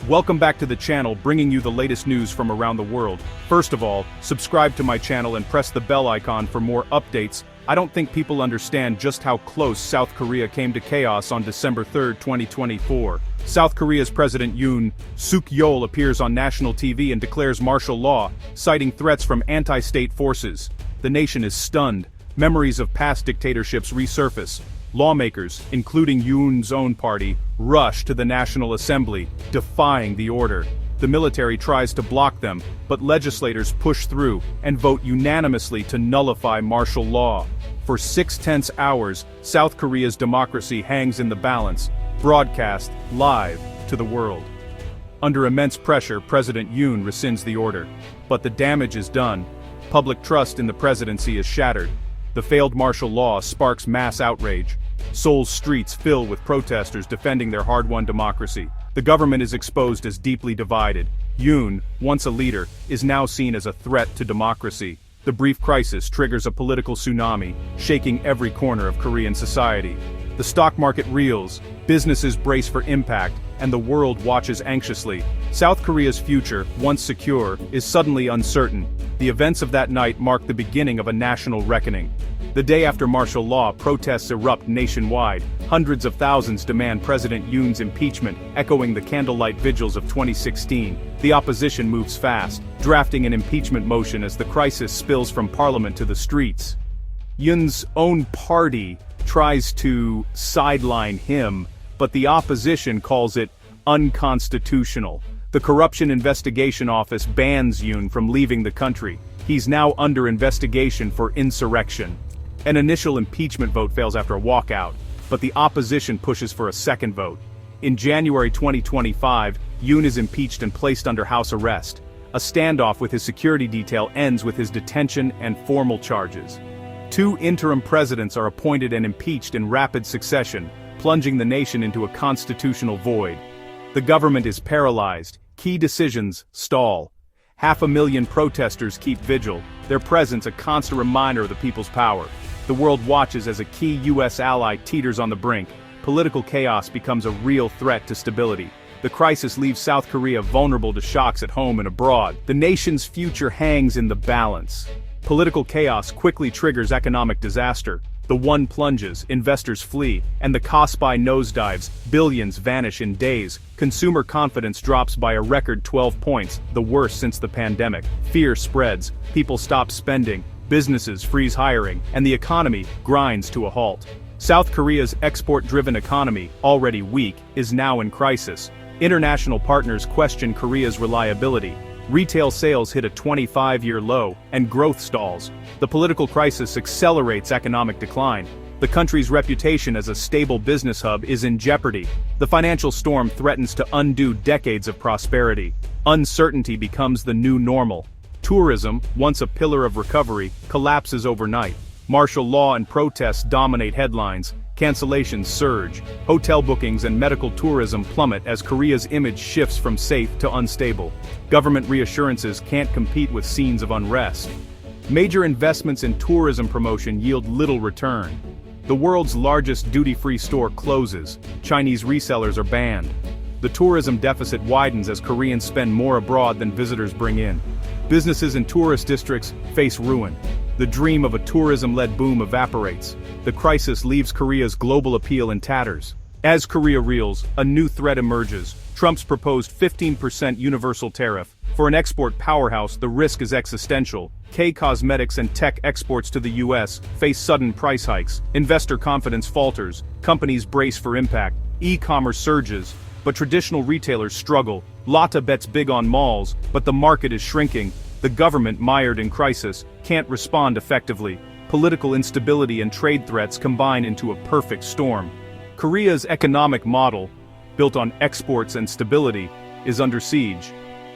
Welcome back to the channel, bringing you the latest news from around the world. First of all, subscribe to my channel and press the bell icon for more updates. I don't think people understand just how close South Korea came to chaos on December 3, 2024. South Korea's President Yoon Suk-yeol appears on national TV and declares martial law, citing threats from anti-state forces. The nation is stunned. Memories of past dictatorships resurface. Lawmakers, including Yoon's own party, rush to the National Assembly, defying the order. The military tries to block them, but legislators push through and vote unanimously to nullify martial law. For 6 hours, South Korea's democracy hangs in the balance, broadcast live to the world. Under immense pressure, President Yoon rescinds the order. But the damage is done. Public trust in the presidency is shattered. The failed martial law sparks mass outrage. Seoul's streets fill with protesters defending their hard-won democracy. The government is exposed as deeply divided. Yoon, once a leader, is now seen as a threat to democracy. The brief crisis triggers a political tsunami, shaking every corner of Korean society. The stock market reels, businesses brace for impact, and the world watches anxiously. South Korea's future, once secure, is suddenly uncertain. The events of that night mark the beginning of a national reckoning. The day after martial law, protests erupt nationwide. Hundreds of thousands demand President Yoon's impeachment, echoing the candlelight vigils of 2016. The opposition moves fast, drafting an impeachment motion as the crisis spills from parliament to the streets. Yoon's own party tries to sideline him, but the opposition calls it unconstitutional. The Corruption Investigation Office bans Yoon from leaving the country. He's now under investigation for insurrection. An initial impeachment vote fails after a walkout, but the opposition pushes for a second vote. In January 2025, Yoon is impeached and placed under house arrest. A standoff with his security detail ends with his detention and formal charges. 2 interim presidents are appointed and impeached in rapid succession, plunging the nation into a constitutional void. The government is paralyzed. Key decisions stall. 500,000 protesters keep vigil, their presence a constant reminder of the people's power. The world watches as a key U.S. ally teeters on the brink. Political chaos becomes a real threat to stability. The crisis leaves South Korea vulnerable to shocks at home and abroad. The nation's future hangs in the balance. Political chaos quickly triggers economic disaster. The won plunges, investors flee, and the Kospi nosedives, billions vanish in days. Consumer confidence drops by a record 12 points, the worst since the pandemic. Fear spreads, people stop spending, businesses freeze hiring, and the economy grinds to a halt. South Korea's export-driven economy, already weak, is now in crisis. International partners question Korea's reliability. Retail sales hit a 25-year low, and growth stalls. The political crisis accelerates economic decline. The country's reputation as a stable business hub is in jeopardy. The financial storm threatens to undo decades of prosperity. Uncertainty becomes the new normal. Tourism, once a pillar of recovery, collapses overnight. Martial law and protests dominate headlines. Cancellations surge. Hotel bookings and medical tourism plummet as Korea's image shifts from safe to unstable. Government reassurances can't compete with scenes of unrest. Major investments in tourism promotion yield little return. The world's largest duty-free store closes. Chinese resellers are banned. The tourism deficit widens as Koreans spend more abroad than visitors bring in. Businesses in tourist districts face ruin. The dream of a tourism-led boom evaporates. The crisis leaves Korea's global appeal in tatters. As Korea reels, a new threat emerges. Trump's proposed 15% universal tariff. For an export powerhouse, the risk is existential. Cosmetics and tech exports to the U.S. face sudden price hikes. Investor confidence falters. Companies brace for impact. E-commerce surges, but traditional retailers struggle. Lotte bets big on malls, but the market is shrinking. The government, mired in crisis, can't respond effectively. Political instability and trade threats combine into a perfect storm. Korea's economic model, built on exports and stability, is under siege.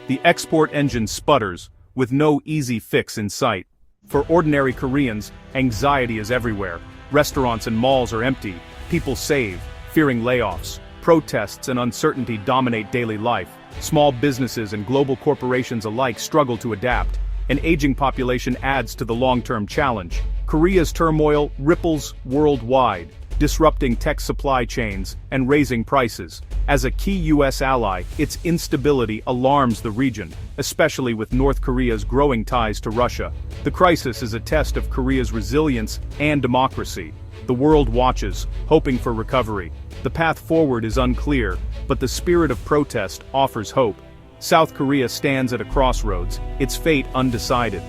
The export engine sputters, with no easy fix in sight. For ordinary Koreans, anxiety is everywhere. Restaurants and malls are empty. People save, fearing layoffs. Protests and uncertainty dominate daily life. Small businesses and global corporations alike struggle to adapt. An aging population adds to the long-term challenge. Korea's turmoil ripples worldwide. disrupting tech supply chains and raising prices. As a key US ally, its instability alarms the region, especially with North Korea's growing ties to Russia. The crisis is a test of Korea's resilience and democracy. The world watches, hoping for recovery. The path forward is unclear, but the spirit of protest offers hope. South Korea stands at a crossroads, its fate undecided.